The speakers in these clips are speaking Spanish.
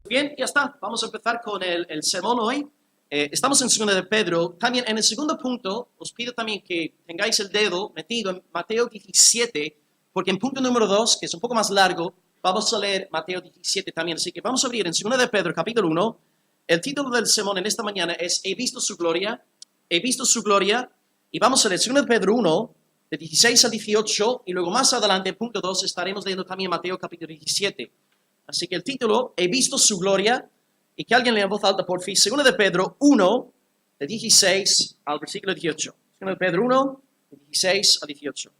Bien, ya está. Vamos a empezar con el sermón hoy. Estamos en 2 de Pedro. También en el segundo punto, os pido también que tengáis el dedo metido en Mateo 17, porque en punto número 2, que es un poco más largo, vamos a leer Mateo 17 también. Así que vamos a abrir en 2 de Pedro, capítulo 1. El título del sermón en esta mañana es He visto su gloria, he visto su gloria. Y vamos a leer 2 de Pedro 1, de 16 a 18, y luego más adelante, en punto 2, estaremos leyendo también Mateo capítulo 17. Así que el título, He visto su gloria, y que alguien lea en voz alta por fin, 2 de Pedro 1, de 16 al versículo 18. 2 de Pedro 1, de 16 a 18.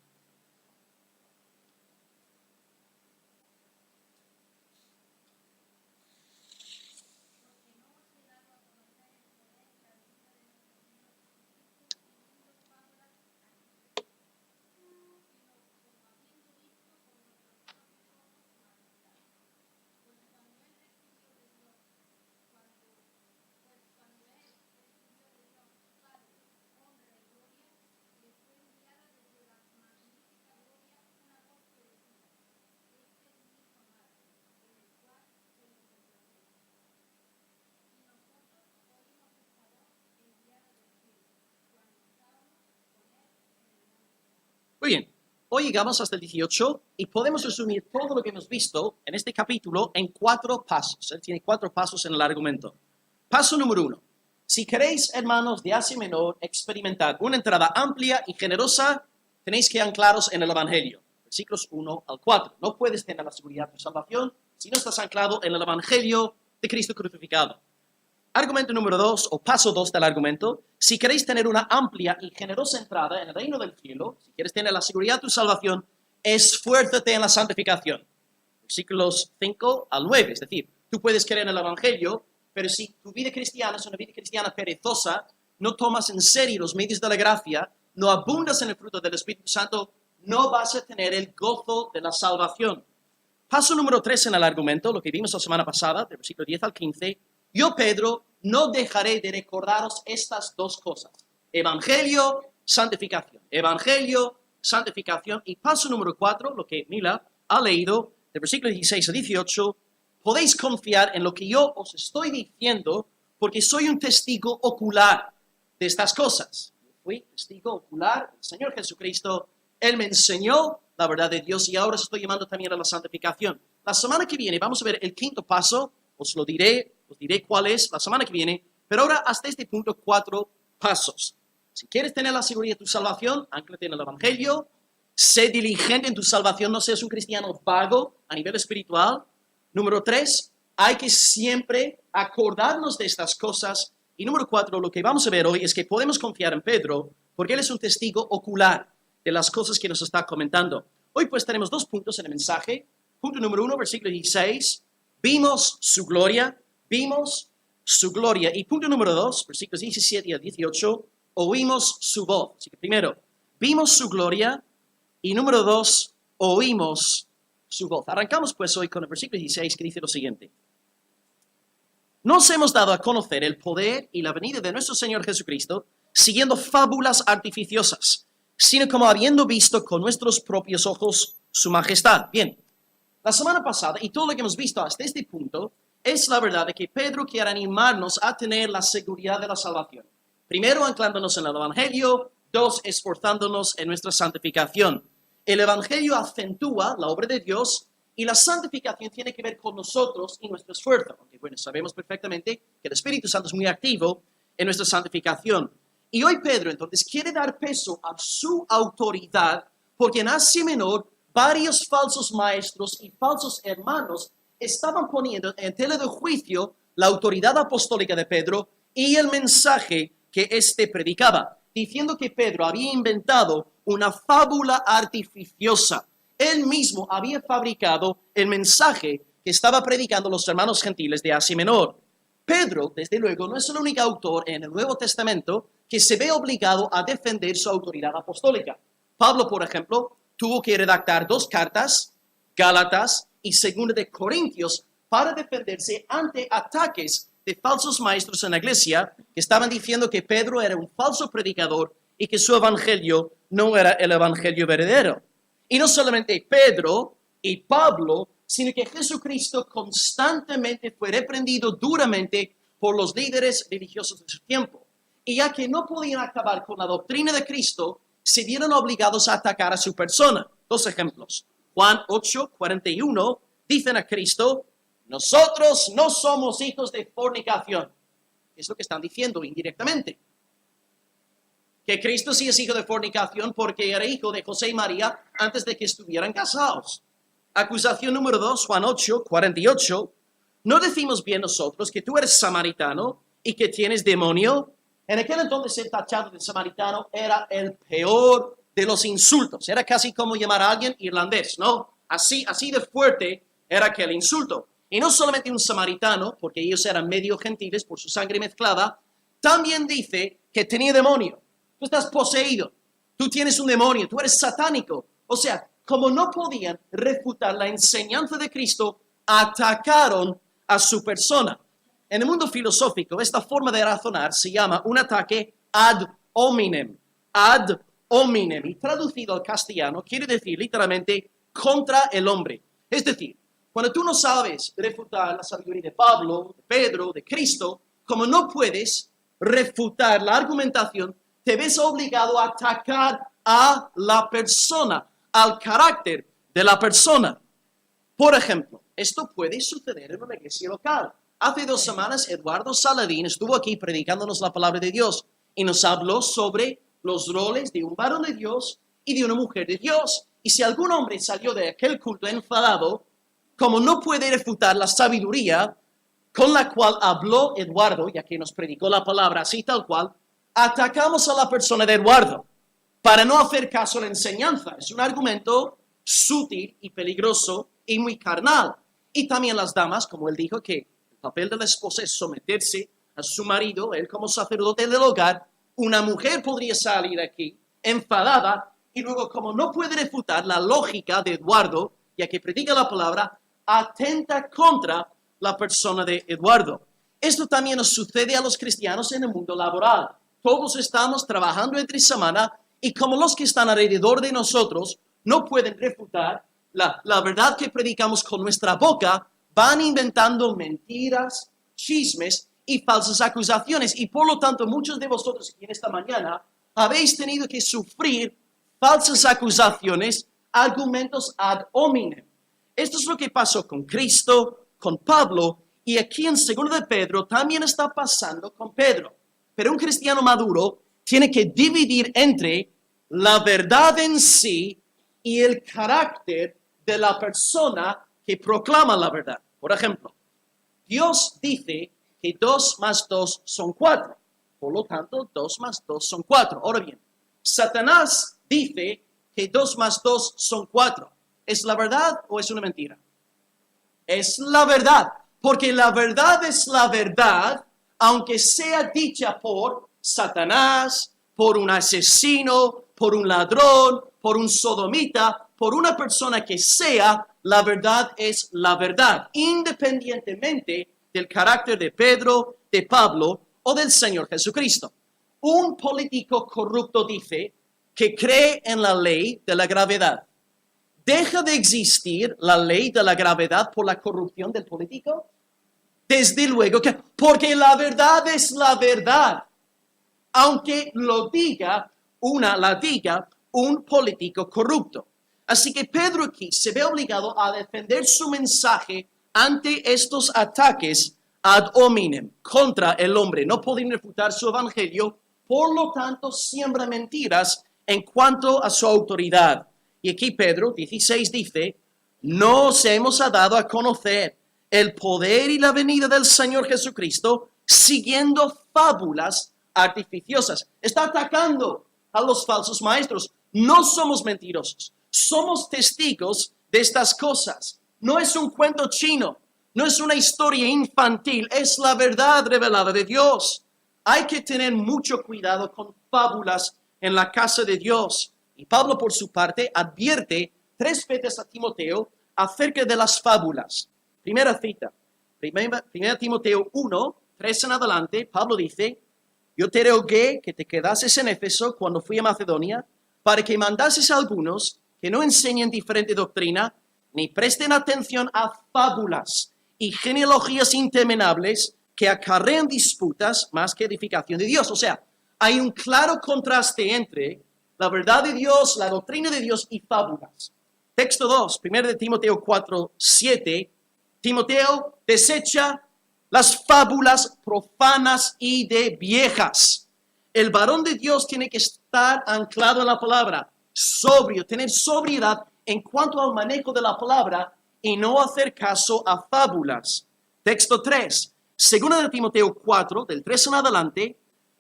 Muy bien, hoy llegamos hasta el 18 y podemos resumir todo lo que hemos visto en este capítulo en 4 pasos. Él tiene 4 pasos en el argumento. Paso número 1. Si queréis, hermanos de Asia Menor, experimentar una entrada amplia y generosa, tenéis que anclaros en el Evangelio. Versículos 1 al 4. No puedes tener la seguridad de tu salvación si no estás anclado en el Evangelio de Cristo crucificado. Argumento número 2, o paso 2 del argumento. Si queréis tener una amplia y generosa entrada en el reino del cielo, si quieres tener la seguridad de tu salvación, esfuérzate en la santificación. Versículos 5 al 9. Es decir, tú puedes creer en el Evangelio, pero si tu vida cristiana es una vida cristiana perezosa, no tomas en serio los medios de la gracia, no abundas en el fruto del Espíritu Santo, no vas a tener el gozo de la salvación. Paso número 3 en el argumento, lo que vimos la semana pasada, del versículo 10 al 15. Yo, Pedro, no dejaré de recordaros estas 2 cosas. Evangelio, santificación. Evangelio, santificación. Y paso número 4, lo que Mila ha leído, del versículo 16 a 18, podéis confiar en lo que yo os estoy diciendo, porque soy un testigo ocular de estas cosas. Yo fui testigo ocular del Señor Jesucristo. Él me enseñó la verdad de Dios y ahora os estoy llamando también a la santificación. La semana que viene vamos a ver el 5º paso. Os diré cuál es la semana que viene, pero ahora hasta este punto 4 pasos. Si quieres tener la seguridad de tu salvación, anclate en el Evangelio, sé diligente en tu salvación, no seas un cristiano vago a nivel espiritual. Número 3, hay que siempre acordarnos de estas cosas. Y número 4, lo que vamos a ver hoy es que podemos confiar en Pedro, porque él es un testigo ocular de las cosas que nos está comentando. Hoy pues tenemos 2 puntos en el mensaje. Punto número 1, versículo 16. Vimos su gloria. Y punto número 2, versículos 17 a 18, oímos su voz. Así que primero, vimos su gloria, y número 2, oímos su voz. Arrancamos pues hoy con el versículo 16 que dice lo siguiente. Nos hemos dado a conocer el poder y la venida de nuestro Señor Jesucristo, siguiendo fábulas artificiosas, sino como habiendo visto con nuestros propios ojos su majestad. Bien. La semana pasada, y todo lo que hemos visto hasta este punto, es la verdad de que Pedro quiere animarnos a tener la seguridad de la salvación. Primero, anclándonos en el Evangelio. 2, esforzándonos en nuestra santificación. El Evangelio acentúa la obra de Dios y la santificación tiene que ver con nosotros y nuestro esfuerzo. Aunque, bueno, sabemos perfectamente que el Espíritu Santo es muy activo en nuestra santificación. Y hoy Pedro, entonces, quiere dar peso a su autoridad, porque en Asia Menor varios falsos maestros y falsos hermanos estaban poniendo en tela de juicio la autoridad apostólica de Pedro y el mensaje que éste predicaba, diciendo que Pedro había inventado una fábula artificiosa. Él mismo había fabricado el mensaje que estaba predicando los hermanos gentiles de Asia Menor. Pedro, desde luego, no es el único autor en el Nuevo Testamento que se ve obligado a defender su autoridad apostólica. Pablo, por ejemplo, tuvo que redactar 2 cartas, Gálatas y 2 de Corintios, para defenderse ante ataques de falsos maestros en la iglesia que estaban diciendo que Pedro era un falso predicador y que su evangelio no era el evangelio verdadero. Y no solamente Pedro y Pablo sino que Jesucristo constantemente fue reprendido duramente por los líderes religiosos de su tiempo. Y ya que no podían acabar con la doctrina de Cristo, se vieron obligados a atacar a su persona. Dos ejemplos. Juan 8:41 dicen a Cristo, nosotros no somos hijos de fornicación. Es lo que están diciendo indirectamente. Que Cristo sí es hijo de fornicación porque era hijo de José y María antes de que estuvieran casados. Acusación número 2, Juan 8:48. ¿No decimos bien nosotros que tú eres samaritano y que tienes demonio? En aquel entonces el tachado de samaritano era el peor de los insultos. Era casi como llamar a alguien irlandés, ¿no? Así de fuerte era aquel insulto. Y no solamente un samaritano, porque ellos eran medio gentiles por su sangre mezclada, también dice que tenía demonio. Tú estás poseído, tú tienes un demonio, tú eres satánico. O sea, como no podían refutar la enseñanza de Cristo, atacaron a su persona. En el mundo filosófico, esta forma de razonar se llama un ataque ad hominem. Ad hominem. Y traducido al castellano, quiere decir literalmente contra el hombre. Es decir, cuando tú no sabes refutar la sabiduría de Pablo, de Pedro, de Cristo, como no puedes refutar la argumentación, te ves obligado a atacar a la persona, al carácter de la persona. Por ejemplo, esto puede suceder en una iglesia local. Hace 2 semanas, Eduardo Saladín estuvo aquí predicándonos la palabra de Dios y nos habló sobre los roles de un varón de Dios y de una mujer de Dios. Y si algún hombre salió de aquel culto enfadado, como no puede refutar la sabiduría con la cual habló Eduardo, ya que nos predicó la palabra así tal cual, atacamos a la persona de Eduardo para no hacer caso a la enseñanza. Es un argumento sutil y peligroso y muy carnal. Y también las damas, como él dijo, que el papel de la esposa es someterse a su marido, él como sacerdote del hogar. Una mujer podría salir aquí enfadada y luego, como no puede refutar la lógica de Eduardo, ya que predica la palabra, atenta contra la persona de Eduardo. Esto también nos sucede a los cristianos en el mundo laboral. Todos estamos trabajando entre semana y como los que están alrededor de nosotros no pueden refutar la verdad que predicamos con nuestra boca, van inventando mentiras, chismes y falsas acusaciones. Y por lo tanto, muchos de vosotros aquí en esta mañana habéis tenido que sufrir falsas acusaciones, argumentos ad hominem. Esto es lo que pasó con Cristo, con Pablo, y aquí en 2 de Pedro también está pasando con Pedro. Pero un cristiano maduro tiene que dividir entre la verdad en sí y el carácter de la persona que proclama la verdad. Por ejemplo, Dios dice que 2 más 2 son 4. Por lo tanto, 2 más 2 son 4. Ahora bien, Satanás dice que 2 más 2 son 4. ¿Es la verdad o es una mentira? Es la verdad, porque la verdad es la verdad, aunque sea dicha por Satanás, por un asesino, por un ladrón, por un sodomita, por una persona que sea, la verdad es la verdad, independientemente del carácter de Pedro, de Pablo o del Señor Jesucristo. Un político corrupto dice que cree en la ley de la gravedad. ¿Deja de existir la ley de la gravedad por la corrupción del político? Desde luego que, porque la verdad es la verdad, aunque la diga un político corrupto. Así que Pedro aquí se ve obligado a defender su mensaje ante estos ataques ad hominem contra el hombre. No pueden refutar su evangelio, por lo tanto siembra mentiras en cuanto a su autoridad. Y aquí Pedro 16 dice, no os hemos dado a conocer el poder y la venida del Señor Jesucristo siguiendo fábulas artificiosas. Está atacando a los falsos maestros. No somos mentirosos. Somos testigos de estas cosas. No es un cuento chino. No es una historia infantil. Es la verdad revelada de Dios. Hay que tener mucho cuidado con fábulas en la casa de Dios. Y Pablo, por su parte, advierte 3 veces a Timoteo acerca de las fábulas. Primera cita, 1 Timoteo 1, 3 en adelante, Pablo dice, yo te rogué que te quedases en Éfeso cuando fui a Macedonia, para que mandases a algunos que no enseñen diferente doctrina, ni presten atención a fábulas y genealogías interminables que acarrean disputas más que edificación de Dios. O sea, hay un claro contraste entre la verdad de Dios, la doctrina de Dios y fábulas. Texto 2, 1 de Timoteo 4, 7. Timoteo, desecha las fábulas profanas y de viejas. El varón de Dios tiene que estar anclado en la palabra, sobrio, tener sobriedad en cuanto al manejo de la palabra y no hacer caso a fábulas. Texto 3, 2 de Timoteo 4, del 3 en adelante.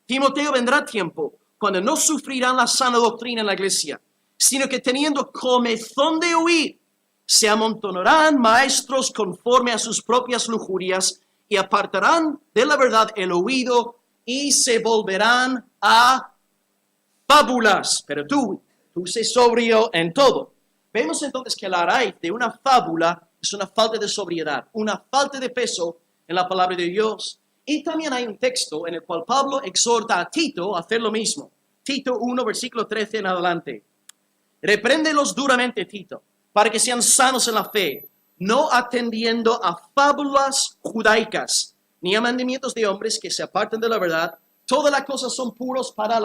Timoteo, vendrá tiempo cuando no sufrirán la sana doctrina en la iglesia, sino que teniendo comezón de oír, se amontonarán maestros conforme a sus propias lujurias y apartarán de la verdad el oído y se volverán a fábulas. Pero tú sé sobrio en todo. Vemos entonces que la raíz de una fábula es una falta de sobriedad, una falta de peso en la palabra de Dios. Y también hay un texto en el cual Pablo exhorta a Tito a hacer lo mismo. Tito 1, versículo 13 en adelante. Repréndelos duramente, Tito, para que sean sanos en la fe, no atendiendo a fábulas judaicas, ni a mandamientos de hombres que se aparten de la verdad. Todas las cosas son puras para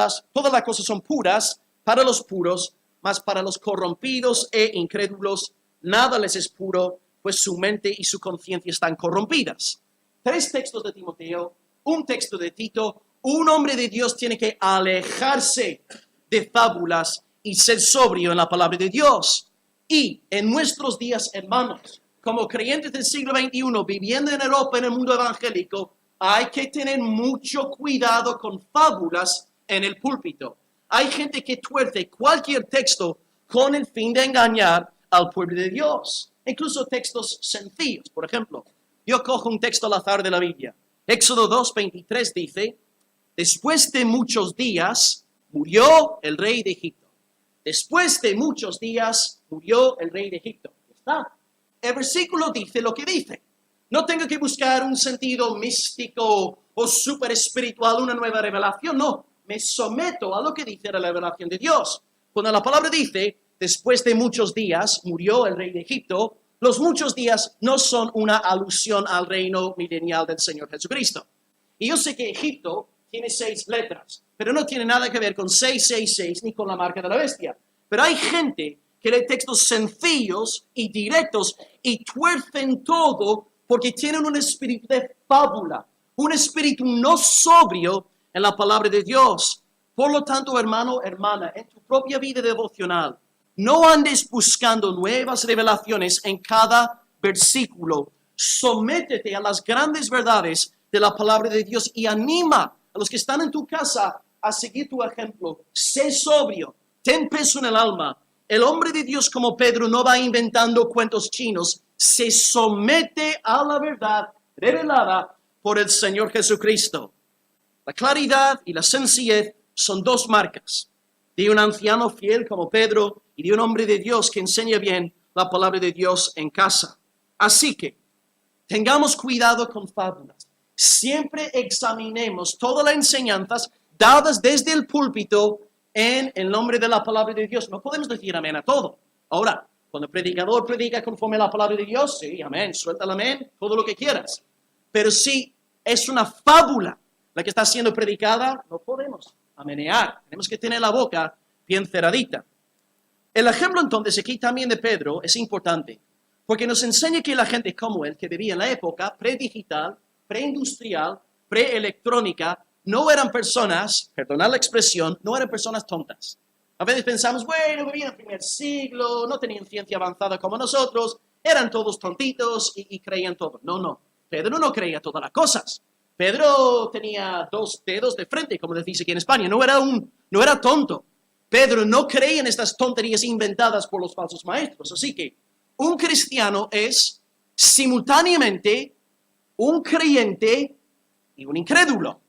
los puros, mas para los corrompidos e incrédulos nada les es puro, pues su mente y su conciencia están corrompidas. 3 textos de Timoteo, un texto de Tito. Un hombre de Dios tiene que alejarse de fábulas y ser sobrio en la palabra de Dios. Y en nuestros días, hermanos, como creyentes del siglo XXI, viviendo en Europa, en el mundo evangélico, hay que tener mucho cuidado con fábulas en el púlpito. Hay gente que tuerce cualquier texto con el fin de engañar al pueblo de Dios. Incluso textos sencillos. Por ejemplo, yo cojo un texto al azar de la Biblia. Éxodo 2:23 dice, después de muchos días murió el rey de Egipto. Después de muchos días murió el rey de Egipto. ¿Está? El versículo dice lo que dice. No tengo que buscar un sentido místico o súper espiritual, una nueva revelación. No, me someto a lo que dice la revelación de Dios. Cuando la palabra dice, después de muchos días murió el rey de Egipto, los muchos días no son una alusión al reino milenial del Señor Jesucristo. Y yo sé que Egipto tiene 6 letras, pero no tiene nada que ver con 666 ni con la marca de la bestia. Pero hay gente que lee textos sencillos y directos y tuercen todo porque tienen un espíritu de fábula, un espíritu no sobrio en la palabra de Dios. Por lo tanto, hermano, hermana, en tu propia vida devocional, no andes buscando nuevas revelaciones en cada versículo. Sométete a las grandes verdades de la palabra de Dios y anima a los que están en tu casa a seguir tu ejemplo. Sé sobrio, ten peso en el alma. El hombre de Dios como Pedro no va inventando cuentos chinos, se somete a la verdad revelada por el Señor Jesucristo. La claridad y la sencillez son 2 marcas de un anciano fiel como Pedro y de un hombre de Dios que enseña bien la palabra de Dios en casa. Así que tengamos cuidado con fábulas. Siempre examinemos todas las enseñanzas dadas desde el púlpito en el nombre de la palabra de Dios. No podemos decir amén a todo. Ahora, cuando el predicador predica conforme a la palabra de Dios, sí, amén, suelta el amén, todo lo que quieras. Pero si es una fábula la que está siendo predicada, no podemos amenear. Tenemos que tener la boca bien cerradita. El ejemplo entonces aquí también de Pedro es importante, porque nos enseña que la gente como él, que vivía en la época predigital, preindustrial, preelectrónica, no eran personas, perdonad la expresión, no eran personas tontas. A veces pensamos, bueno, vivían en el primer siglo, no tenían ciencia avanzada como nosotros, eran todos tontitos y creían todo. No, Pedro no creía todas las cosas. Pedro tenía 2 dedos de frente, como decís aquí en España, no era tonto. Pedro no creía en estas tonterías inventadas por los falsos maestros. Así que un cristiano es simultáneamente un creyente y un incrédulo.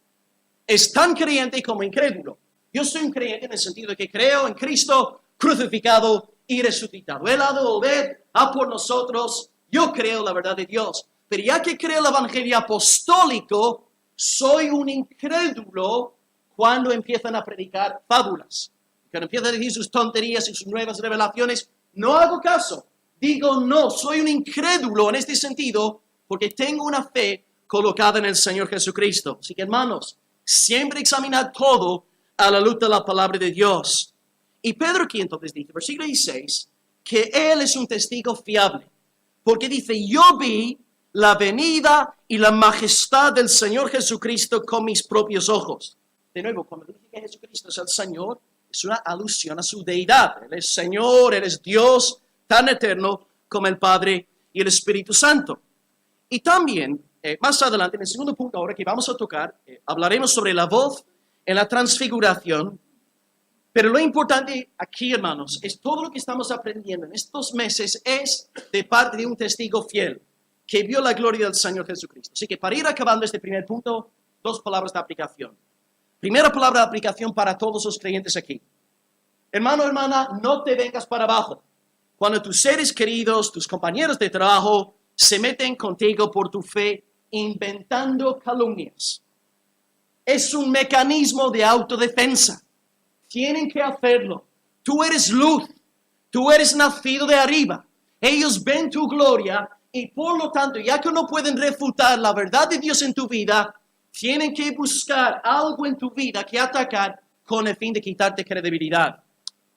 Es tan creyente como incrédulo. Yo soy un creyente en el sentido de que creo en Cristo crucificado y resucitado. Él ha de volver a por nosotros. Yo creo la verdad de Dios. Pero ya que creo el evangelio apostólico, soy un incrédulo cuando empiezan a predicar fábulas. Cuando empiezan a decir sus tonterías y sus nuevas revelaciones, no hago caso. Digo, no, soy un incrédulo en este sentido porque tengo una fe colocada en el Señor Jesucristo. Así que, hermanos, siempre examinad todo a la luz de la palabra de Dios. Y Pedro aquí entonces dice, versículo 16, que Él es un testigo fiable. Porque dice, yo vi la venida y la majestad del Señor Jesucristo con mis propios ojos. De nuevo, cuando dice que Jesucristo es el Señor, es una alusión a su deidad. Él es Señor, Él es Dios, tan eterno como el Padre y el Espíritu Santo. Y también, más adelante, en el segundo punto ahora que vamos a tocar, hablaremos sobre la voz en la transfiguración. Pero lo importante aquí, hermanos, es todo lo que estamos aprendiendo en estos meses es de parte de un testigo fiel que vio la gloria del Señor Jesucristo. Así que para ir acabando este primer punto, dos palabras de aplicación. Primera palabra de aplicación para todos los creyentes aquí. Hermano, hermana, no te vengas para abajo. Cuando tus seres queridos, tus compañeros de trabajo, se meten contigo por tu fe inventando calumnias. Es un mecanismo de autodefensa. Tienen que hacerlo. Tú eres luz. Tú eres nacido de arriba. Ellos ven tu gloria y por lo tanto, ya que no pueden refutar la verdad de Dios en tu vida, tienen que buscar algo en tu vida que atacar con el fin de quitarte credibilidad.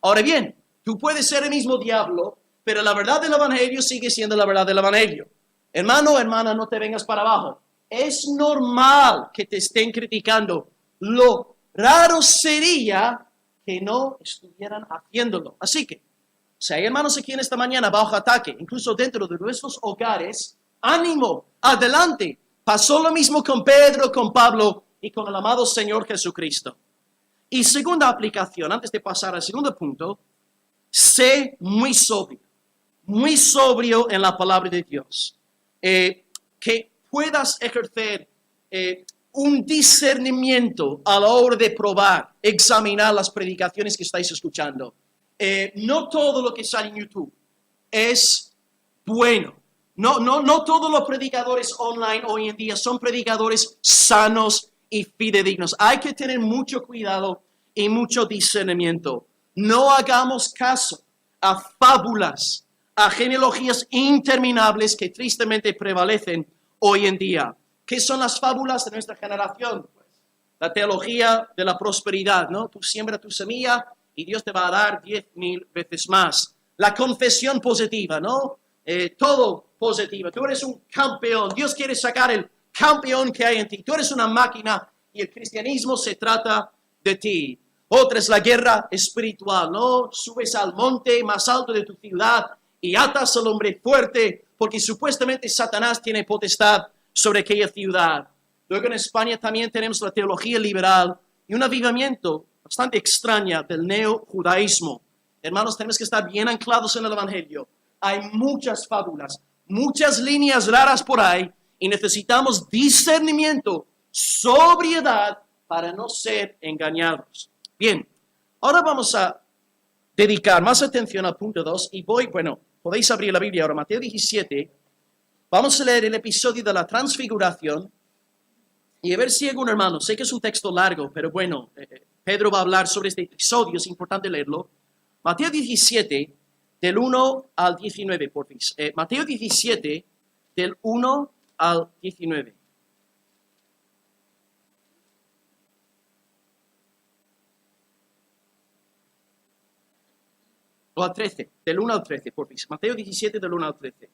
Ahora bien, tú puedes ser el mismo diablo, pero la verdad del evangelio sigue siendo la verdad del evangelio. Hermano, hermana, no te vengas para abajo. Es normal que te estén criticando. Lo raro sería que no estuvieran haciéndolo. Así que, si hay hermanos aquí en esta mañana bajo ataque, incluso dentro de nuestros hogares, ánimo, adelante. Pasó lo mismo con Pedro, con Pablo y con el amado Señor Jesucristo. Y segunda aplicación, antes de pasar al segundo punto, sé muy sobrio en la palabra de Dios. Que puedas ejercer un discernimiento a la hora de probar, examinar las predicaciones que estáis escuchando. No todo lo que sale en YouTube es bueno. No todos los predicadores online hoy en día son predicadores sanos y fidedignos. Hay que tener mucho cuidado y mucho discernimiento. No hagamos caso a fábulas, a genealogías interminables que tristemente prevalecen hoy en día. ¿Qué son las fábulas de nuestra generación? Pues, la teología de la prosperidad, ¿no? Tú siembra tu semilla y Dios te va a dar 10,000 veces más. La confesión positiva, ¿no? Todo positivo. Tú eres un campeón. Dios quiere sacar el campeón que hay en ti. Tú eres una máquina y el cristianismo se trata de ti. Otra es la guerra espiritual, ¿no? Subes al monte más alto de tu ciudad y atas al hombre fuerte porque supuestamente Satanás tiene potestad sobre aquella ciudad. Luego en España también tenemos la teología liberal y un avivamiento bastante extraña del neojudaísmo. Hermanos, tenemos que estar bien anclados en el evangelio. Hay muchas fábulas, muchas líneas raras por ahí y necesitamos discernimiento, sobriedad para no ser engañados. Bien, ahora vamos a dedicar más atención al punto 2 y podéis abrir la Biblia ahora, Mateo 17. Vamos a leer el episodio de la transfiguración y a ver si algún hermano, sé que es un texto largo, pero bueno, Pedro va a hablar sobre este episodio, es importante leerlo. Mateo 17, del 1 al 19, por fin. Mateo 17, del 1 al 19. O al 13, del 1 al 13, por fin. Mateo 17, del 1 al 13.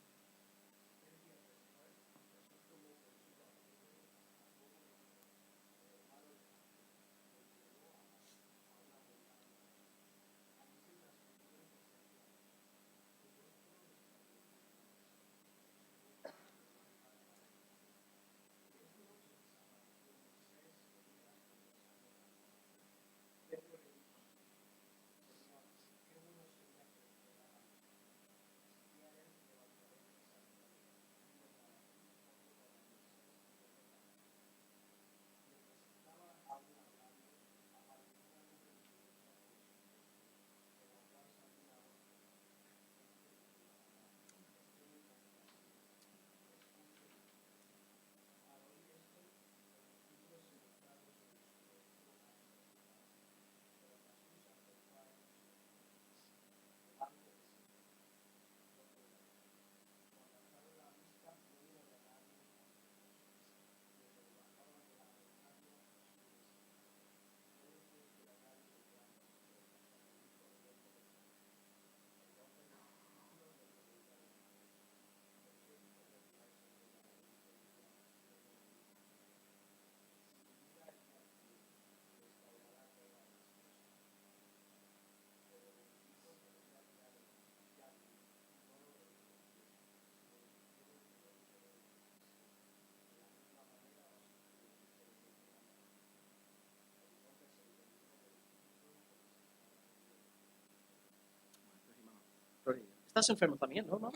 ¿Estás enfermo también, no?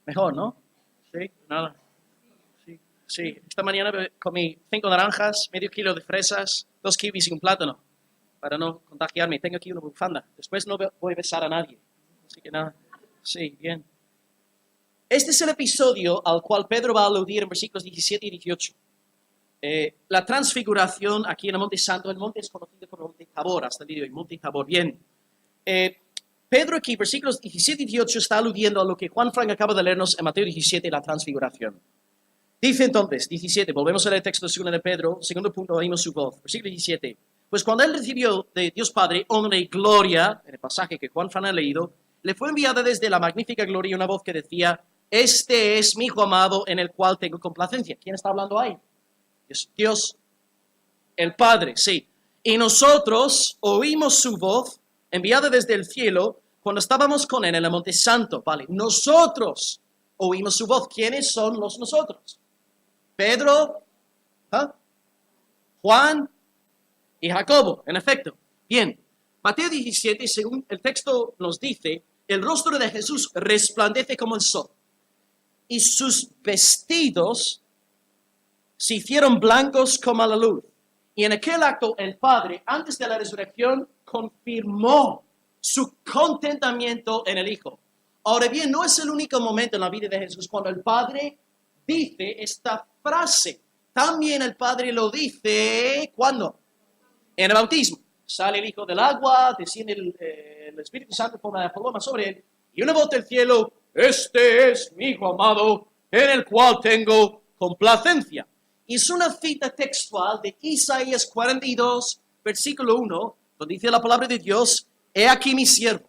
Mejor, ¿no? Sí, nada. Sí, sí. Esta mañana comí 5 naranjas, medio kilo de fresas, 2 kiwis y un plátano, para no contagiarme. Tengo aquí una bufanda. Después no voy a besar a nadie. Así que nada. Sí, bien. Este es el episodio al cual Pedro va a aludir en versículos 17 y 18. La transfiguración aquí en el Monte Santo. El monte es conocido como Monte Tabor hasta el día de hoy, Monte Tabor. Bien. Pedro aquí, versículos 17 y 18, está aludiendo a lo que Juan Frank acaba de leernos en Mateo 17, la transfiguración. Dice entonces, 17, volvemos a leer el texto de 2 de Pedro, segundo punto, oímos su voz. Versículo 17. Pues cuando él recibió de Dios Padre honra y gloria, en el pasaje que Juan Frank ha leído, le fue enviada desde la magnífica gloria una voz que decía: este es mi Hijo amado en el cual tengo complacencia. ¿Quién está hablando ahí? Es Dios, el Padre, sí. Y nosotros oímos su voz enviada desde el cielo cuando estábamos con él en el Monte Santo. Vale, nosotros oímos su voz. ¿Quiénes son los nosotros? Pedro, Juan y Jacobo, en efecto. Bien, Mateo 17, según el texto nos dice, el rostro de Jesús resplandece como el sol y sus vestidos se hicieron blancos como la luz. Y en aquel acto el Padre, antes de la resurrección, confirmó su contentamiento en el Hijo. Ahora bien, no es el único momento en la vida de Jesús cuando el Padre dice esta frase. También el Padre lo dice, ¿cuándo? En el bautismo. Sale el Hijo del agua, desciende el Espíritu Santo en forma de paloma sobre él, y una voz del cielo: este es mi Hijo amado, en el cual tengo complacencia. Y es una cita textual de Isaías 42, versículo 1, donde dice la palabra de Dios: he aquí mi siervo,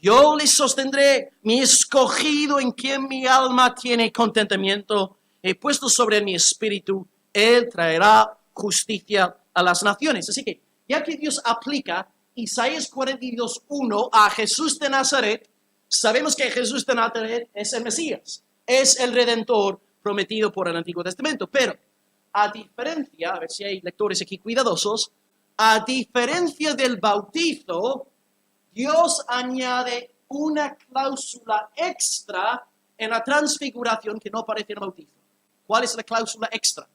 yo le sostendré, mi escogido en quien mi alma tiene contentamiento, he puesto sobre mi espíritu, él traerá justicia a las naciones. Así que, ya que Dios aplica Isaías 42:1 a Jesús de Nazaret, sabemos que Jesús de Nazaret es el Mesías, es el Redentor prometido por el Antiguo Testamento. Pero, a diferencia, a ver si hay lectores aquí cuidadosos, a diferencia del bautizo, Dios añade una cláusula extra en la transfiguración que no aparece en el bautizo. ¿Cuál es la cláusula extra?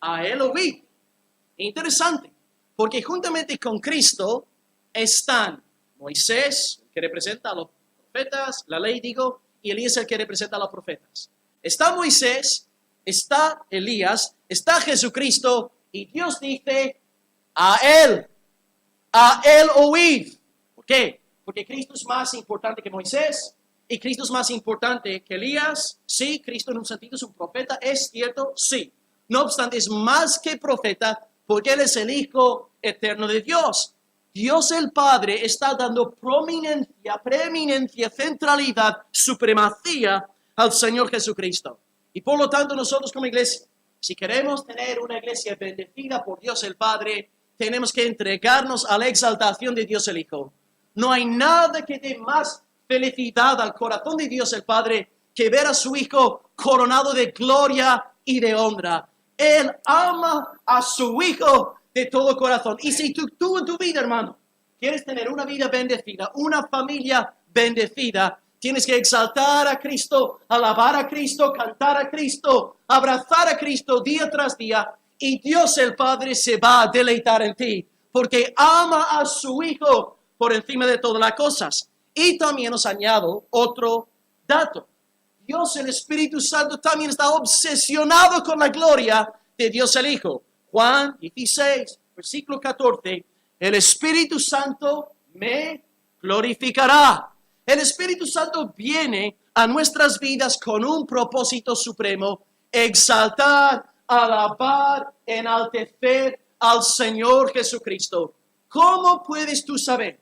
A él oí. Interesante, porque juntamente con Cristo están Moisés, que representa a los profetas, la ley digo, y Elías, el que representa a los profetas. Está Moisés, está Elías, está Jesucristo, y Dios dice: a él oíd. ¿Por qué? Porque Cristo es más importante que Moisés, y Cristo es más importante que Elías. Sí, Cristo en un sentido es un profeta, ¿es cierto? Sí. No obstante, es más que profeta, porque Él es el Hijo eterno de Dios. Dios el Padre está dando preeminencia, centralidad, supremacía al Señor Jesucristo. Y por lo tanto nosotros como iglesia, si queremos tener una iglesia bendecida por Dios el Padre, tenemos que entregarnos a la exaltación de Dios el Hijo. No hay nada que dé más felicidad al corazón de Dios el Padre que ver a su Hijo coronado de gloria y de honra. Él ama a su Hijo de todo corazón. Y si tú en tu vida, hermano, quieres tener una vida bendecida, una familia bendecida, tienes que exaltar a Cristo, alabar a Cristo, cantar a Cristo, abrazar a Cristo día tras día, y Dios el Padre se va a deleitar en ti, porque ama a su Hijo por encima de todas las cosas. Y también os añado otro dato. Dios, el Espíritu Santo, también está obsesionado con la gloria de Dios el Hijo. Juan 16, versículo 14, el Espíritu Santo me glorificará. El Espíritu Santo viene a nuestras vidas con un propósito supremo: exaltar, alabar, enaltecer al Señor Jesucristo. ¿Cómo puedes tú saber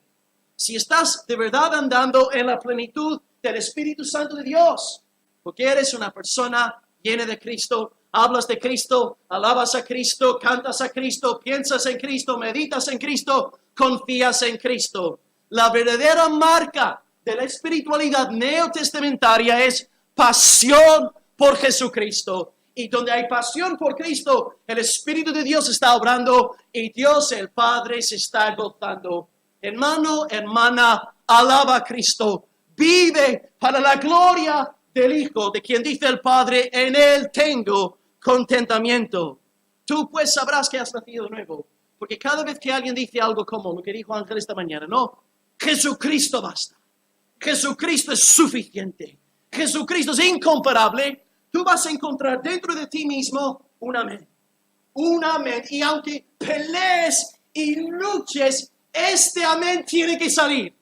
si estás de verdad andando en la plenitud del Espíritu Santo de Dios? Porque eres una persona llena de Cristo, hablas de Cristo, alabas a Cristo, cantas a Cristo, piensas en Cristo, meditas en Cristo, confías en Cristo. La verdadera marca de la espiritualidad neotestamentaria es pasión por Jesucristo. Y donde hay pasión por Cristo, el Espíritu de Dios está obrando y Dios el Padre se está gozando. Hermano, hermana, alaba a Cristo. vive para la gloria del Hijo, de quien dice el Padre, en Él tengo contentamiento. Tú pues sabrás que has nacido de nuevo, porque cada vez que alguien dice algo como lo que dijo Ángel esta mañana, no, Jesucristo basta, Jesucristo es suficiente, Jesucristo es incomparable, tú vas a encontrar dentro de ti mismo un amén. Un amén. Y aunque pelees y luches, este amén tiene que salir.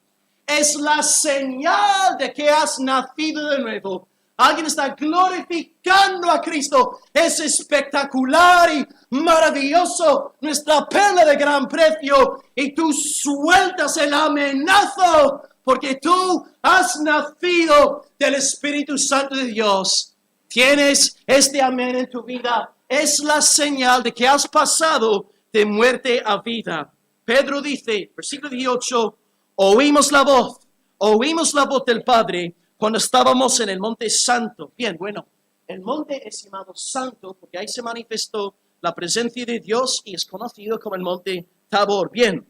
Es la señal de que has nacido de nuevo. Alguien está glorificando a Cristo. Es espectacular y maravilloso. Nuestra perla de gran precio. Y tú sueltas el amenazo. Porque tú has nacido del Espíritu Santo de Dios. Tienes este amén en tu vida. Es la señal de que has pasado de muerte a vida. Pedro dice, versículo 18, oímos la voz del Padre cuando estábamos en el monte santo. Bien, bueno, el monte es llamado santo porque ahí se manifestó la presencia de Dios y es conocido como el monte Tabor. Bien,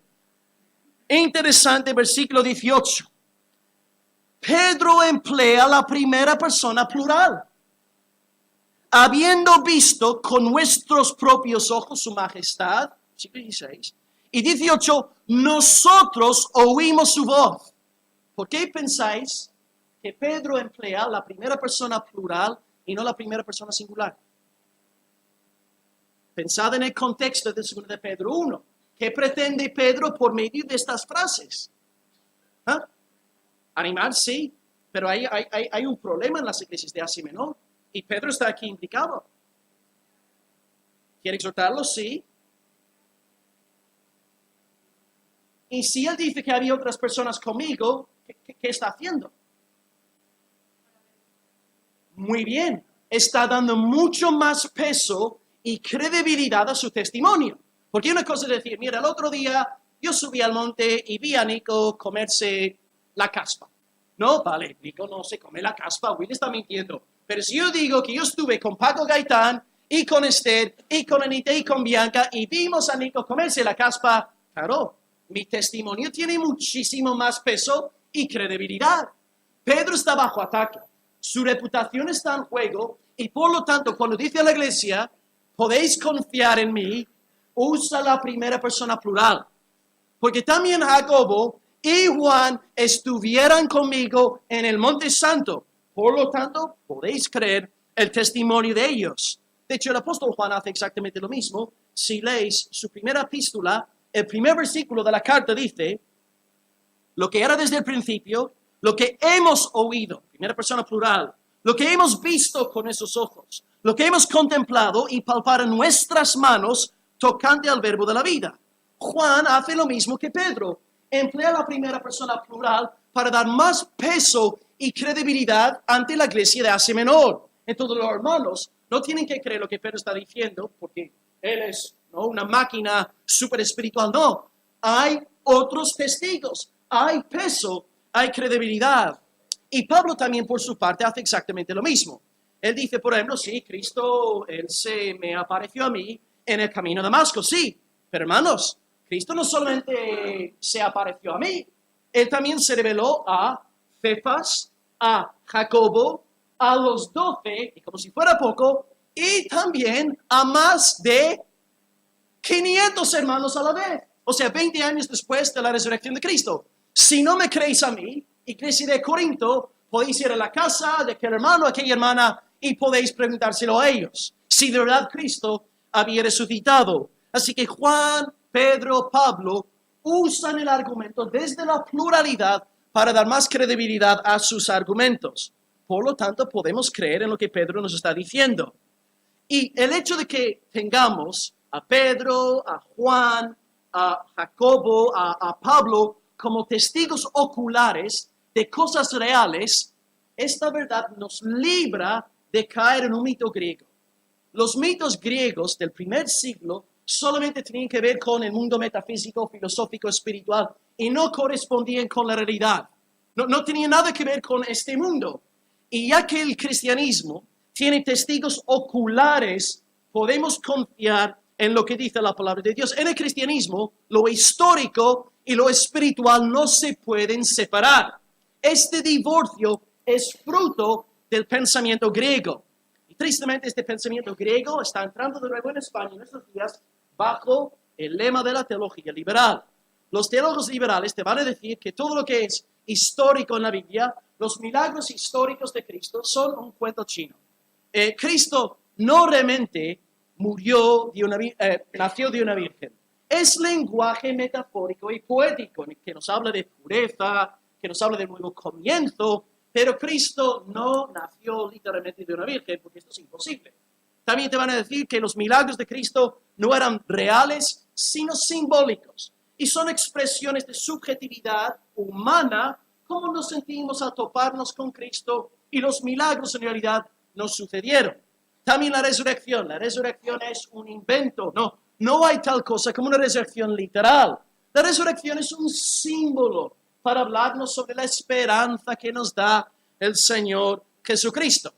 interesante versículo 18. Pedro emplea la primera persona plural. Habiendo visto con nuestros propios ojos su majestad, versículo 16, y 18, nosotros oímos su voz. ¿Por qué pensáis que Pedro emplea la primera persona plural y no la primera persona singular? Pensad en el contexto de 2 de Pedro 1. ¿Qué pretende Pedro por medio de estas frases? ¿Ah? Animar, sí, pero hay un problema en las iglesias de Asia Menor. Y Pedro está aquí implicado. ¿Quiere exhortarlo? Sí. Y si él dice que había otras personas conmigo, ¿qué está haciendo? Muy bien. Está dando mucho más peso y credibilidad a su testimonio. Porque una cosa es decir, mira, el otro día yo subí al monte y vi a Nico comerse la caspa. No, vale, Nico no se come la caspa, Will está mintiendo. Pero si yo digo que yo estuve con Paco Gaitán y con Esther y con Anita y con Bianca y vimos a Nico comerse la caspa, claro, mi testimonio tiene muchísimo más peso y credibilidad. Pedro está bajo ataque, su reputación está en juego y por lo tanto cuando dice a la iglesia, podéis confiar en mí, usa la primera persona plural. Porque también Jacobo y Juan estuvieran conmigo en el Monte Santo. Por lo tanto, podéis creer el testimonio de ellos. De hecho, el apóstol Juan hace exactamente lo mismo. Si leéis su primera epístola, el primer versículo de la carta dice, lo que era desde el principio, lo que hemos oído, primera persona plural, lo que hemos visto con esos ojos, lo que hemos contemplado y palpado en nuestras manos tocante al verbo de la vida. Juan hace lo mismo que Pedro. Emplea la primera persona plural para dar más peso y credibilidad ante la iglesia de Asia Menor. Entonces los hermanos no tienen que creer lo que Pedro está diciendo porque él es una máquina súper espiritual. No, hay otros testigos, hay peso, hay credibilidad. Y Pablo también por su parte hace exactamente lo mismo. Él dice, por ejemplo, sí, Cristo, él se me apareció a mí en el camino de Damasco, sí. Pero hermanos, Cristo no solamente se apareció a mí, él también se reveló a Cefas, a Jacobo, a los 12, y como si fuera poco, y también a más de 500 hermanos a la vez. O sea, 20 años después de la resurrección de Cristo. Si no me creéis a mí, iglesia de Corinto, podéis ir a la casa de aquel hermano, aquella hermana, y podéis preguntárselo a ellos. Si de verdad Cristo había resucitado. Así que Juan, Pedro, Pablo usan el argumento desde la pluralidad para dar más credibilidad a sus argumentos. Por lo tanto, podemos creer en lo que Pedro nos está diciendo. Y el hecho de que tengamos a Pedro, a Juan, a Jacobo, a Pablo como testigos oculares de cosas reales, esta verdad nos libra de caer en un mito griego. Los mitos griegos del primer siglo solamente tenían que ver con el mundo metafísico, filosófico, espiritual y no correspondían con la realidad. No tenían nada que ver con este mundo. Y ya que el cristianismo tiene testigos oculares, podemos confiar en lo que dice la palabra de Dios. En el cristianismo, lo histórico y lo espiritual no se pueden separar. Este divorcio es fruto del pensamiento griego. Y tristemente este pensamiento griego está entrando de nuevo en España en estos días bajo el lema de la teología liberal. Los teólogos liberales te van a decir que todo lo que es histórico en la Biblia, los milagros históricos de Cristo son un cuento chino. Cristo no realmente nació de una virgen. Es lenguaje metafórico y poético que nos habla de pureza, que nos habla de nuevo comienzo, pero Cristo no nació literalmente de una virgen, porque esto es imposible. También te van a decir que los milagros de Cristo no eran reales, sino simbólicos, y son expresiones de subjetividad humana, como nos sentimos al toparnos con Cristo, y los milagros en realidad no sucedieron. También la resurrección es un invento, no hay tal cosa como una resurrección literal. La resurrección es un símbolo para hablarnos sobre la esperanza que nos da el Señor Jesucristo.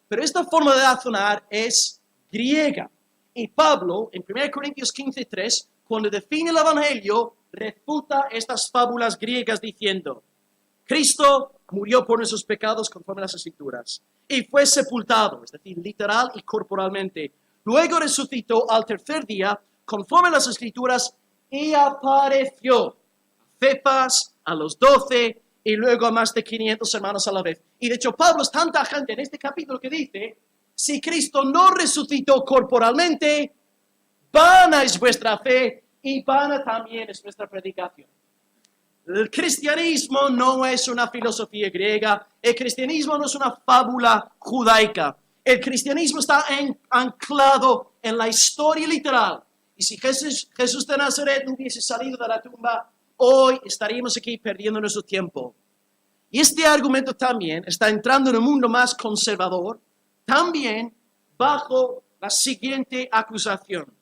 Pero esta forma de razonar es griega. Y Pablo, en 1 Corintios 15:3, cuando define el Evangelio, refuta estas fábulas griegas diciendo: Cristo murió por nuestros pecados conforme a las Escrituras y fue sepultado, es decir, literal y corporalmente. Luego resucitó al tercer día conforme a las Escrituras y apareció a Cefas, a los 12 y luego a más de 500 hermanos a la vez. Y de hecho Pablo es tan tajante en este capítulo que dice: si Cristo no resucitó corporalmente, vana es vuestra fe y vana también es vuestra predicación. El cristianismo no es una filosofía griega, el cristianismo no es una fábula judaica. El cristianismo está anclado en la historia literal. Y si Jesús de Nazaret no hubiese salido de la tumba, hoy estaríamos aquí perdiendo nuestro tiempo. Y este argumento también está entrando en un mundo más conservador, también bajo la siguiente acusación.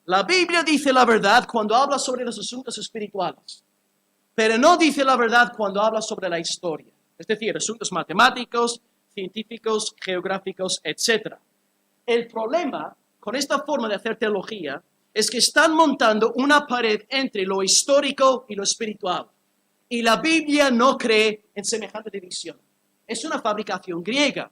La Biblia dice la verdad cuando habla sobre los asuntos espirituales, pero no dice la verdad cuando habla sobre la historia, es decir, asuntos matemáticos, científicos, geográficos, etc. El problema con esta forma de hacer teología es que están montando una pared entre lo histórico y lo espiritual. Y la Biblia no cree en semejante división. Es una fabricación griega.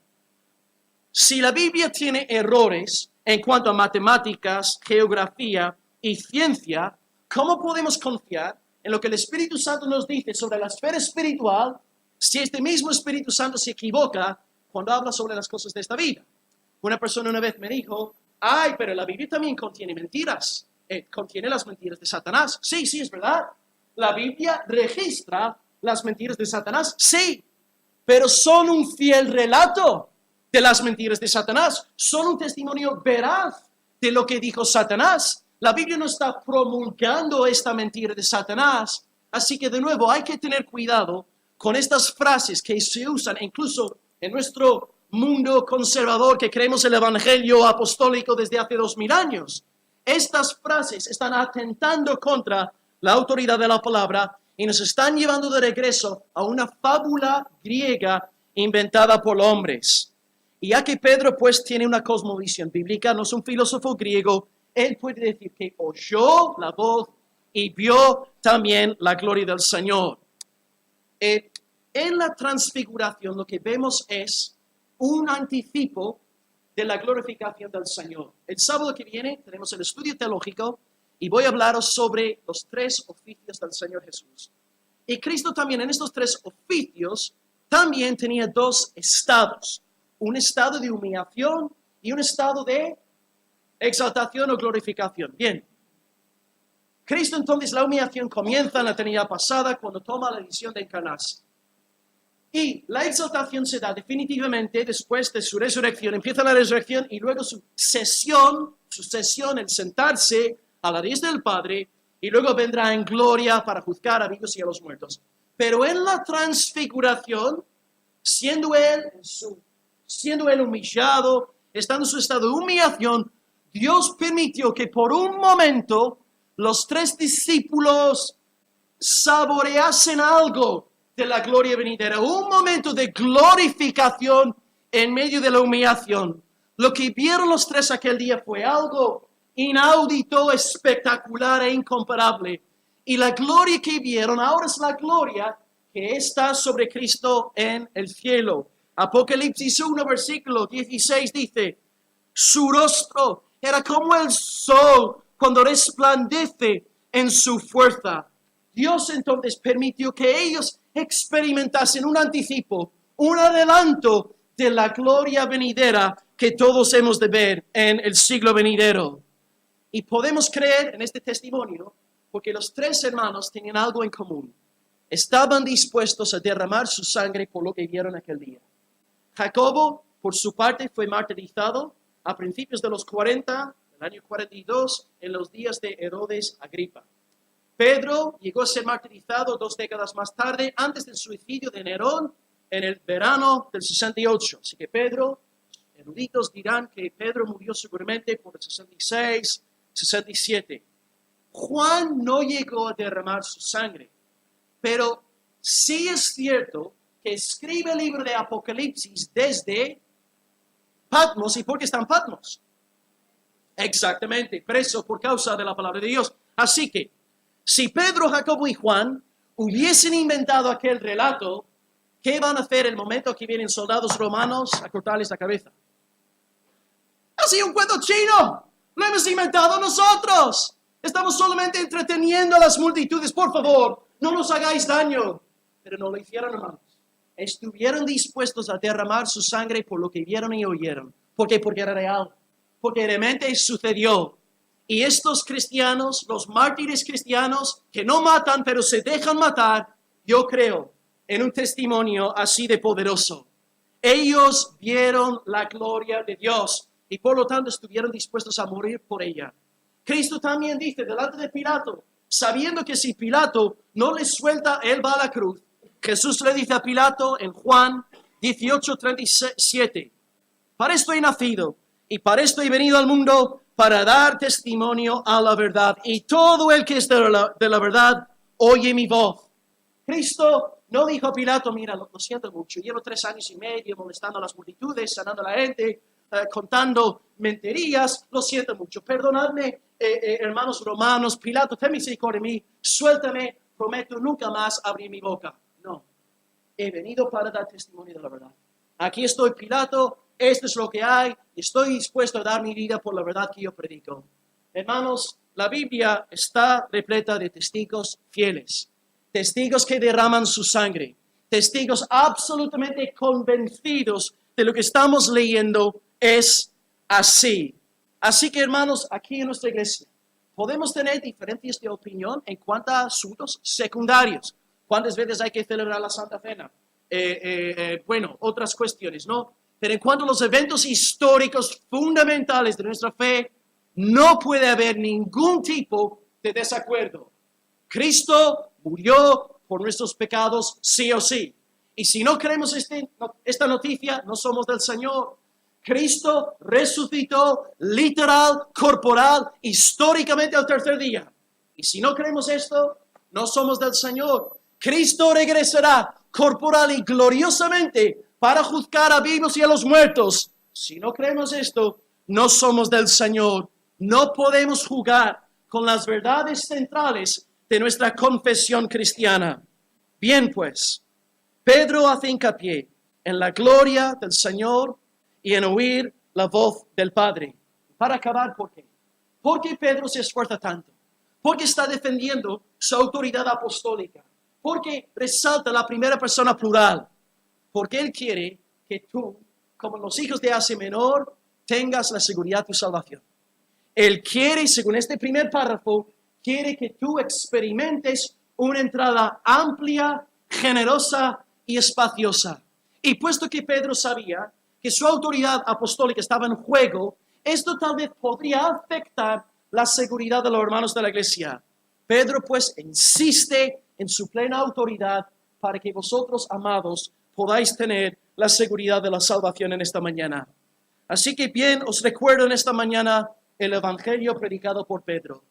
Si la Biblia tiene errores en cuanto a matemáticas, geografía y ciencia, ¿cómo podemos confiar en lo que el Espíritu Santo nos dice sobre la esfera espiritual si este mismo Espíritu Santo se equivoca cuando habla sobre las cosas de esta vida? Una persona una vez me dijo: ay, pero la Biblia también contiene mentiras, contiene las mentiras de Satanás. Sí, es verdad. La Biblia registra las mentiras de Satanás, sí, pero son un fiel relato de las mentiras de Satanás, son un testimonio veraz de lo que dijo Satanás. La Biblia no está promulgando esta mentira de Satanás, así que de nuevo hay que tener cuidado con estas frases que se usan incluso en nuestro mundo conservador que creemos el Evangelio apostólico desde hace 2000 años. Estas frases están atentando contra la autoridad de la palabra y nos están llevando de regreso a una fábula griega inventada por hombres. Y ya que Pedro pues tiene una cosmovisión bíblica, no es un filósofo griego, él puede decir que oyó la voz y vio también la gloria del Señor. En la transfiguración lo que vemos es un anticipo de la glorificación del Señor. El sábado que viene tenemos el estudio teológico y voy a hablaros sobre los 3 oficios del Señor Jesús. Y Cristo también en estos 3 oficios también tenía 2 estados. Un estado de humillación y un estado de exaltación o glorificación. Bien. Cristo entonces, la humillación comienza en la eternidad pasada cuando toma la decisión de encarnarse. Y la exaltación se da definitivamente después de su resurrección. Empieza la resurrección y luego su sesión, el sentarse a la diestra del Padre, y luego vendrá en gloria para juzgar a vivos y a los muertos. Pero en la transfiguración, siendo él humillado, estando en su estado de humillación, Dios permitió que por un momento los 3 discípulos saboreasen algo de la gloria venidera, un momento de glorificación en medio de la humillación. Lo que vieron los 3 aquel día fue algo inaudito, espectacular e incomparable. Y la gloria que vieron ahora es la gloria que está sobre Cristo en el cielo. Apocalipsis 1, versículo 16 dice, su rostro era como el sol cuando resplandece en su fuerza. Dios entonces permitió que ellos experimentasen un anticipo, un adelanto de la gloria venidera que todos hemos de ver en el siglo venidero. Y podemos creer en este testimonio porque los tres hermanos tenían algo en común. Estaban dispuestos a derramar su sangre por lo que vieron aquel día. Jacobo, por su parte, fue martirizado a principios de los 40, el año 42, en los días de Herodes Agripa. Pedro llegó a ser martirizado 2 décadas más tarde, antes del suicidio de Nerón, en el verano del 68. Así que Pedro, eruditos dirán que Pedro murió seguramente por el 66, 67. Juan no llegó a derramar su sangre, pero sí es cierto que escribe el libro de Apocalipsis desde Patmos. ¿Y por qué está en Patmos? Exactamente, preso por causa de la palabra de Dios. Así que, si Pedro, Jacobo y Juan hubiesen inventado aquel relato, ¿qué van a hacer el momento que vienen soldados romanos a cortarles la cabeza? Ha sido un cuento chino, lo hemos inventado nosotros. Estamos solamente entreteniendo a las multitudes. Por favor, no nos hagáis daño. Pero no lo hicieron, hermanos. Estuvieron dispuestos a derramar su sangre por lo que vieron y oyeron. ¿Por qué? Porque era real. Porque realmente sucedió. Y estos cristianos, los mártires cristianos, que no matan, pero se dejan matar, yo creo en un testimonio así de poderoso. Ellos vieron la gloria de Dios y por lo tanto estuvieron dispuestos a morir por ella. Cristo también dice delante de Pilato, sabiendo que si Pilato no le suelta, él va a la cruz. Jesús le dice a Pilato en Juan 18:37, para esto he nacido y para esto he venido al mundo, para dar testimonio a la verdad. Y todo el que es de la verdad, oye mi voz. Cristo no dijo a Pilato, mira, lo siento mucho, llevo 3 años y medio molestando a las multitudes, sanando a la gente, contando mentirías, lo siento mucho, perdonadme, hermanos romanos. Pilato, ten misericordia de mí, suéltame, prometo nunca más abrir mi boca. No, he venido para dar testimonio de la verdad. Aquí estoy, Pilato, esto es lo que hay, y estoy dispuesto a dar mi vida por la verdad que yo predico. Hermanos, la Biblia está repleta de testigos fieles, testigos que derraman su sangre, testigos absolutamente convencidos de lo que estamos leyendo es así. Así que, hermanos, aquí en nuestra iglesia podemos tener diferencias de opinión en cuanto a asuntos secundarios. ¿Cuántas veces hay que celebrar la Santa Cena? Bueno, otras cuestiones, ¿no? Pero en cuanto a los eventos históricos fundamentales de nuestra fe, no puede haber ningún tipo de desacuerdo. Cristo murió por nuestros pecados sí o sí. Y si no creemos esta noticia, no somos del Señor. Cristo resucitó literal, corporal, históricamente al tercer día. Y si no creemos esto, no somos del Señor. Cristo regresará corporal y gloriosamente para juzgar a vivos y a los muertos. Si no creemos esto, no somos del Señor. No podemos jugar con las verdades centrales de nuestra confesión cristiana. Bien, pues, Pedro hace hincapié en la gloria del Señor y en oír la voz del Padre. Para acabar, ¿por qué? ¿Por qué Pedro se esfuerza tanto? Porque está defendiendo su autoridad apostólica. Porque resalta la primera persona plural. Porque él quiere que tú, como los hijos de Asia Menor, tengas la seguridad de tu salvación. Él quiere, según este primer párrafo, quiere que tú experimentes una entrada amplia, generosa y espaciosa. Y puesto que Pedro sabía que su autoridad apostólica estaba en juego, esto tal vez podría afectar la seguridad de los hermanos de la iglesia. Pedro pues insiste en su plena autoridad para que vosotros, amados, podáis tener la seguridad de la salvación en esta mañana. Así que bien, os recuerdo en esta mañana el evangelio predicado por Pedro.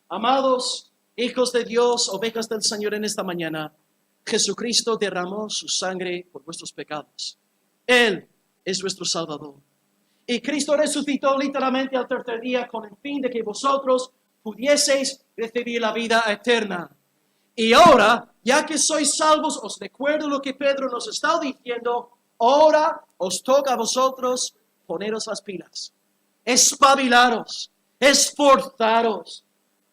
Amados, hijos de Dios, ovejas del Señor, en esta mañana, Jesucristo derramó su sangre por vuestros pecados. Él es vuestro Salvador. Y Cristo resucitó literalmente al tercer día con el fin de que vosotros pudieseis recibir la vida eterna. Y ahora ya que sois salvos, os recuerdo lo que Pedro nos está diciendo, ahora os toca a vosotros poneros las pilas, espabilaros, esforzaros,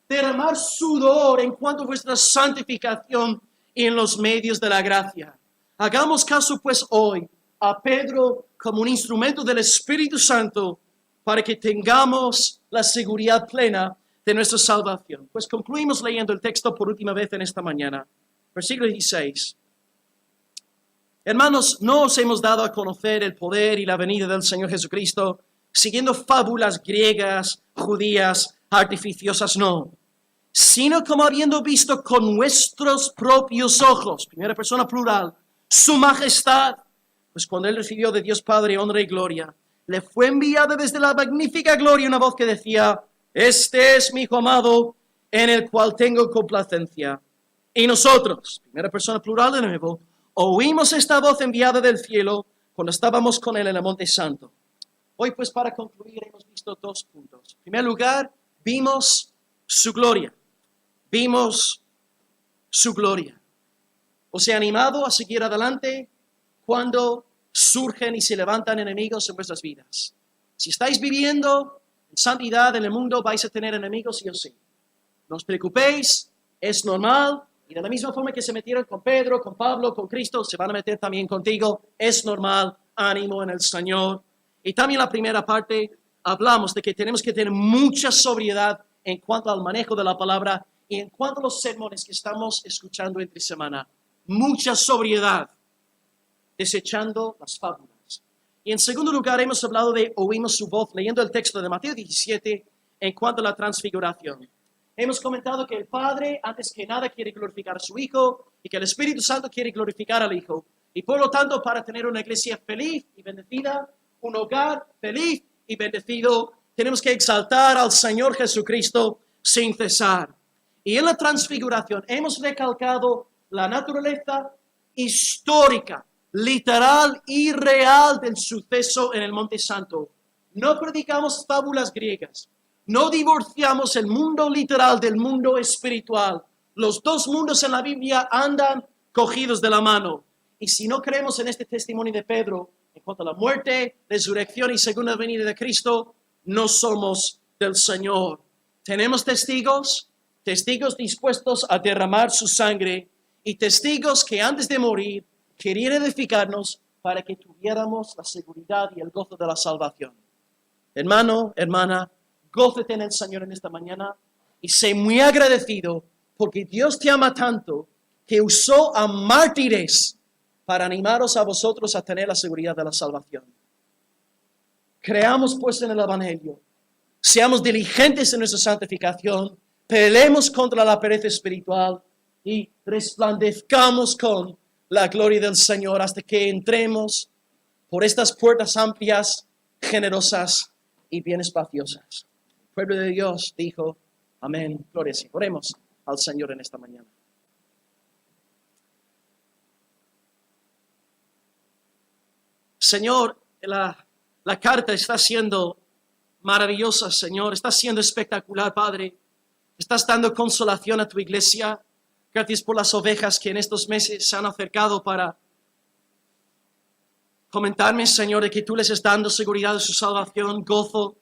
derramar sudor en cuanto a vuestra santificación y en los medios de la gracia. Hagamos caso pues hoy a Pedro como un instrumento del Espíritu Santo para que tengamos la seguridad plena de nuestra salvación. Pues concluimos leyendo el texto por última vez en esta mañana. Versículo 16. Hermanos, no os hemos dado a conocer el poder y la venida del Señor Jesucristo siguiendo fábulas griegas, judías, artificiosas, no, sino como habiendo visto con nuestros propios ojos, primera persona plural, su majestad, pues cuando él recibió de Dios Padre honra y gloria, le fue enviada desde la magnífica gloria una voz que decía, este es mi Hijo amado, en el cual tengo complacencia. Y nosotros, primera persona plural de nuevo, oímos esta voz enviada del cielo cuando estábamos con él en el Monte Santo. Hoy pues para concluir hemos visto 2 puntos. En primer lugar, vimos su gloria. Vimos su gloria. ¿Os he animado a seguir adelante cuando surgen y se levantan enemigos en vuestras vidas? Si estáis viviendo en santidad en el mundo, vais a tener enemigos sí o sí. No os preocupéis, es normal. Y de la misma forma que se metieron con Pedro, con Pablo, con Cristo, se van a meter también contigo. Es normal, ánimo en el Señor. Y también la primera parte, hablamos de que tenemos que tener mucha sobriedad en cuanto al manejo de la palabra y en cuanto a los sermones que estamos escuchando entre semana. Mucha sobriedad, desechando las fábulas. Y en segundo lugar, hemos hablado de oímos su voz, leyendo el texto de Mateo 17 en cuanto a la transfiguración. Hemos comentado que el Padre, antes que nada, quiere glorificar a su Hijo y que el Espíritu Santo quiere glorificar al Hijo. Y por lo tanto, para tener una iglesia feliz y bendecida, un hogar feliz y bendecido, tenemos que exaltar al Señor Jesucristo sin cesar. Y en la transfiguración hemos recalcado la naturaleza histórica, literal y real del suceso en el Monte Santo. No predicamos fábulas griegas. No divorciamos el mundo literal del mundo espiritual. Los 2 mundos en la Biblia andan cogidos de la mano. Y si no creemos en este testimonio de Pedro, en cuanto a la muerte, resurrección y segunda venida de Cristo, no somos del Señor. Tenemos testigos dispuestos a derramar su sangre y testigos que antes de morir querían edificarnos para que tuviéramos la seguridad y el gozo de la salvación. Hermano, hermana, gócete en el Señor en esta mañana y sé muy agradecido porque Dios te ama tanto que usó a mártires para animaros a vosotros a tener la seguridad de la salvación. Creamos pues en el Evangelio, seamos diligentes en nuestra santificación, peleemos contra la pereza espiritual y resplandezcamos con la gloria del Señor hasta que entremos por estas puertas amplias, generosas y bien espaciosas. El pueblo de Dios dijo, amén, gloria a Dios. Oremos al Señor en esta mañana. Señor, la carta está siendo maravillosa, Señor. Está siendo espectacular, Padre. Estás dando consolación a tu iglesia. Gracias por las ovejas que en estos meses se han acercado para comentarme, Señor, de que tú les estás dando seguridad de su salvación, gozo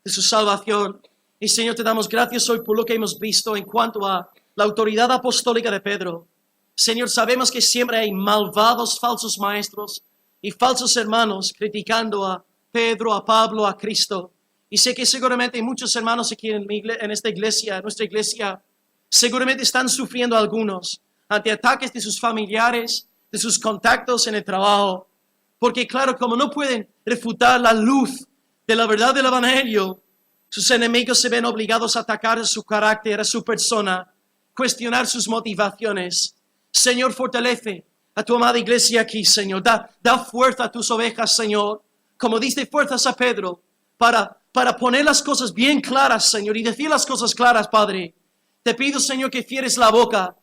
de su salvación. Y, Señor, te damos gracias hoy por lo que hemos visto en cuanto a la autoridad apostólica de Pedro. Señor, sabemos que siempre hay malvados falsos maestros y falsos hermanos criticando a Pedro, a Pablo, a Cristo. Y sé que seguramente hay muchos hermanos aquí en esta iglesia, en nuestra iglesia, seguramente están sufriendo algunos ante ataques de sus familiares, de sus contactos en el trabajo. Porque claro, como no pueden refutar la luz de la verdad del Evangelio, sus enemigos se ven obligados a atacar a su carácter, a su persona, cuestionar sus motivaciones. Señor, fortalece a tu amada iglesia aquí, Señor. Da fuerza a tus ovejas, Señor. Como diste fuerzas a Pedro, para poner las cosas bien claras, Señor, y decir las cosas claras, Padre. Te pido, Señor, que cierres la boca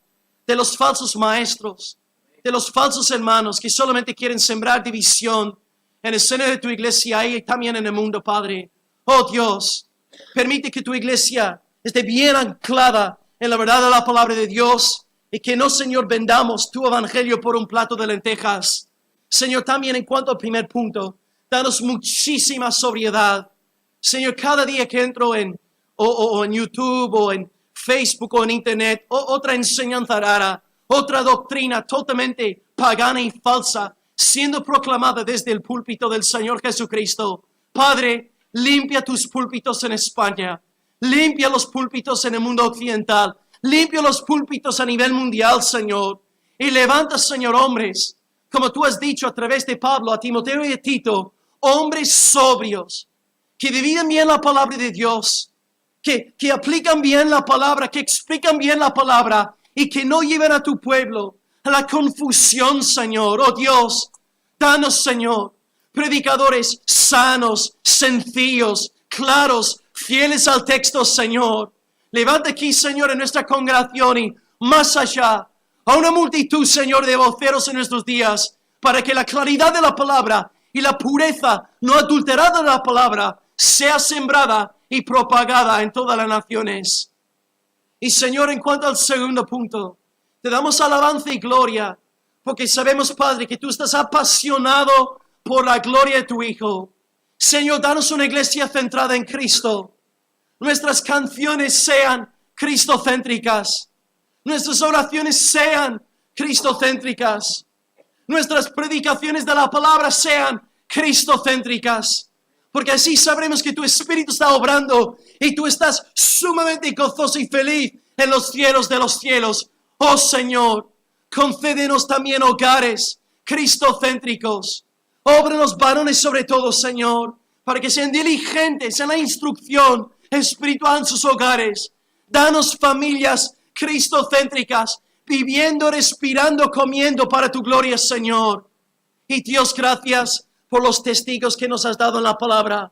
de los falsos maestros, de los falsos hermanos que solamente quieren sembrar división en el seno de tu iglesia y también en el mundo, Padre. Oh Dios, permite que tu iglesia esté bien anclada en la verdad de la palabra de Dios Y que no, Señor, vendamos tu evangelio por un plato de lentejas. Señor, también en cuanto al primer punto, danos muchísima sobriedad. Señor, cada día que entro en YouTube o en Facebook o en Internet, otra enseñanza rara, otra doctrina totalmente pagana y falsa, siendo proclamada desde el púlpito del Señor Jesucristo. Padre, limpia tus púlpitos en España, limpia los púlpitos en el mundo occidental, limpia los púlpitos a nivel mundial, Señor, y levanta, Señor, hombres, como tú has dicho a través de Pablo, a Timoteo y a Tito, hombres sobrios, que dividen bien la palabra de Dios, que aplican bien la palabra, que explican bien la palabra, y que no lleven a tu pueblo a la confusión, Señor. Oh Dios, danos, Señor, predicadores sanos, sencillos, claros, fieles al texto, Señor. Levanta aquí, Señor, en nuestra congregación y más allá, a una multitud, Señor, de voceros en nuestros días, para que la claridad de la palabra y la pureza no adulterada de la palabra sea sembrada y propagada en todas las naciones. Y, Señor, en cuanto al segundo punto, te damos alabanza y gloria, porque sabemos, Padre, que tú estás apasionado por la gloria de tu Hijo. Señor, danos una iglesia centrada en Cristo. Nuestras canciones sean cristocéntricas. Nuestras oraciones sean cristocéntricas. Nuestras predicaciones de la palabra sean cristocéntricas. Porque así sabremos que tu Espíritu está obrando y tú estás sumamente gozoso y feliz en los cielos de los cielos. Oh Señor, concédenos también hogares cristocéntricos. Óbranos varones sobre todo, Señor, para que sean diligentes en la instrucción espiritual en sus hogares. Danos familias cristocéntricas, viviendo, respirando, comiendo para tu gloria, Señor. Y Dios, gracias por los testigos que nos has dado en la palabra.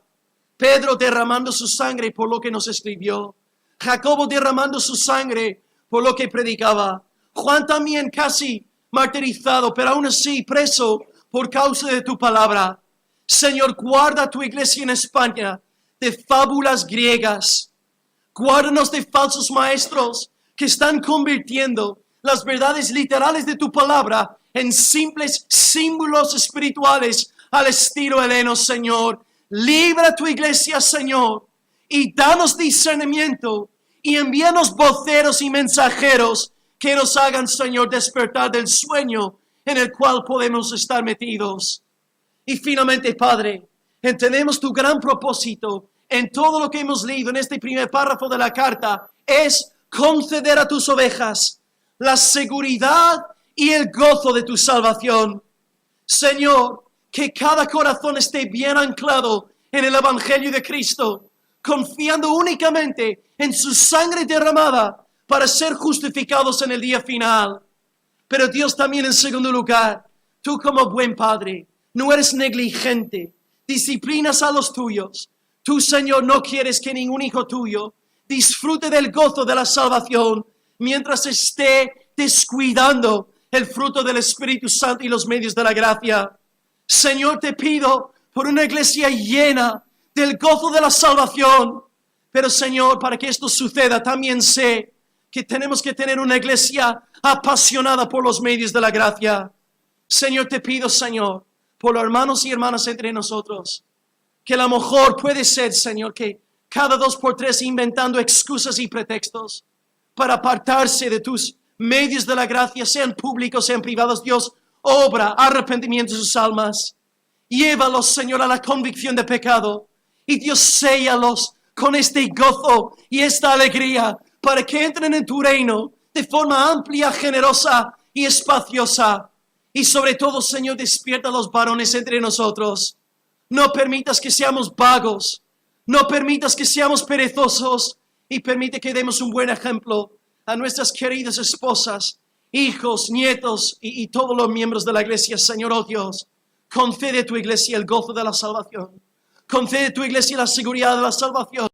Pedro derramando su sangre por lo que nos escribió. Jacobo derramando su sangre por lo que predicaba. Juan también casi martirizado, pero aún así preso por causa de tu palabra. Señor, guarda tu iglesia en España de fábulas griegas. Guárdanos de falsos maestros que están convirtiendo las verdades literales de tu palabra en simples símbolos espirituales al estilo heleno, Señor. Libra tu iglesia, Señor, y danos discernimiento y envíanos voceros y mensajeros que nos hagan, Señor, despertar del sueño en el cual podemos estar metidos. Y finalmente, Padre, entendemos tu gran propósito en todo lo que hemos leído en este primer párrafo de la carta, es conceder a tus ovejas la seguridad y el gozo de tu salvación. Señor, que cada corazón esté bien anclado en el Evangelio de Cristo, confiando únicamente en su sangre derramada para ser justificados en el día final. Pero Dios, también en segundo lugar, tú como buen Padre, no eres negligente, disciplinas a los tuyos. Tú, Señor, no quieres que ningún hijo tuyo disfrute del gozo de la salvación mientras esté descuidando el fruto del Espíritu Santo y los medios de la gracia. Señor, te pido por una iglesia llena del gozo de la salvación. Pero, Señor, para que esto suceda, también sé que tenemos que tener una iglesia apasionada por los medios de la gracia. Señor, te pido, Señor, por los hermanos y hermanas entre nosotros, que a lo mejor puede ser, Señor, que cada 2 por 3 inventando excusas y pretextos para apartarse de tus medios de la gracia, sean públicos, sean privados. Dios, obra arrepentimiento en sus almas. Llévalos, Señor, a la convicción de pecado. Y Dios, séllalos con este gozo y esta alegría para que entren en tu reino de forma amplia, generosa y espaciosa. Y sobre todo, Señor, despierta a los varones entre nosotros. No permitas que seamos vagos. No permitas que seamos perezosos. Y permite que demos un buen ejemplo a nuestras queridas esposas, hijos, nietos y todos los miembros de la iglesia. Señor, oh Dios, concede a tu iglesia el gozo de la salvación. Concede a tu iglesia la seguridad de la salvación.